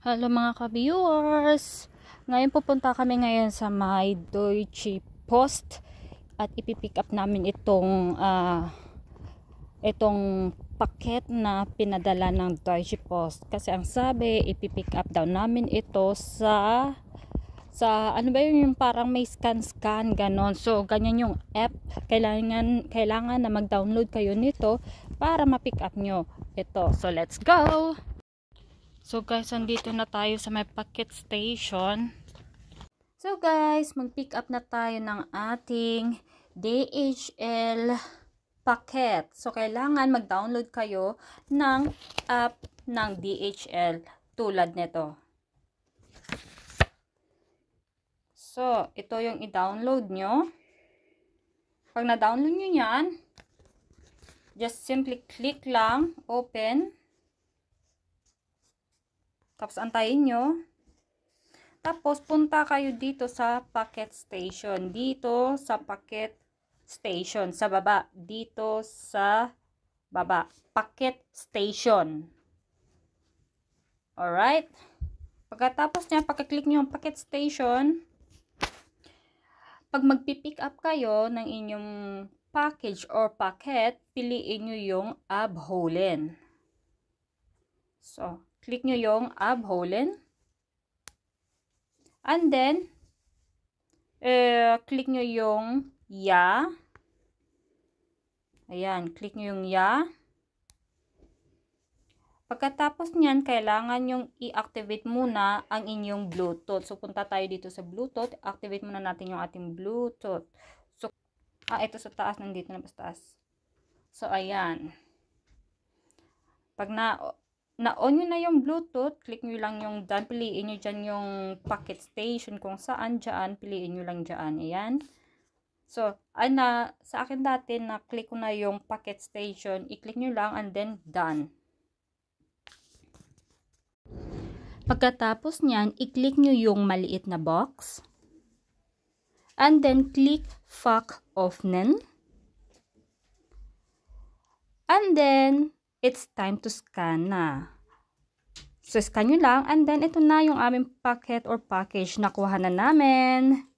Hello mga ka-viewers! Ngayon pupunta kami ngayon sa may Deutsche Post at ipipick up namin itong paket na pinadala ng Deutsche Post. Kasi ang sabi, ipipick up daw namin ito sa ano ba yun, yung parang may scan ganon. So ganyan yung app, kailangan na mag-download kayo nito para ma-pick up nyo ito. So let's go! So guys, andito na tayo sa may packet station. So guys, mag-pick up na tayo ng ating DHL packet. So kailangan mag-download kayo ng app ng DHL tulad nito. So, ito yung i-download nyo. Pag na-download nyo yan, just simply click lang, open. Tapos antayin nyo. Tapos punta kayo dito sa packet station. Dito sa packet station. Sa baba. Dito sa baba. Packet station. Alright. Pagkatapos nyo, pagka-click nyo ang packet station, pag magpipick up kayo ng inyong package or packet, piliin nyo yung abholen. So, click nyo yung abholen. And then, click nyo yung ya. Ayan, click nyo yung ya. Pagkatapos nyan, kailangan yung i-activate muna ang inyong Bluetooth. So, punta tayo dito sa Bluetooth. Activate muna natin yung ating Bluetooth. So, ito sa taas. Nandito na sa taas. So, ayan. Pag na-on nyo na yung Bluetooth, click nyo lang yung dyan, piliin nyo dyan yung packet station kung saan dyan, piliin nyo lang dyan. Ayan. So, sa akin dati, na-click ko na yung packet station, i-click nyo lang and then done. Pagkatapos nyan, i-click nyo yung maliit na box and then click Fack öffnen. And then, it's time to scan na. So, scan nyo lang. And then, ito na yung aming packet or package na kuha na namin.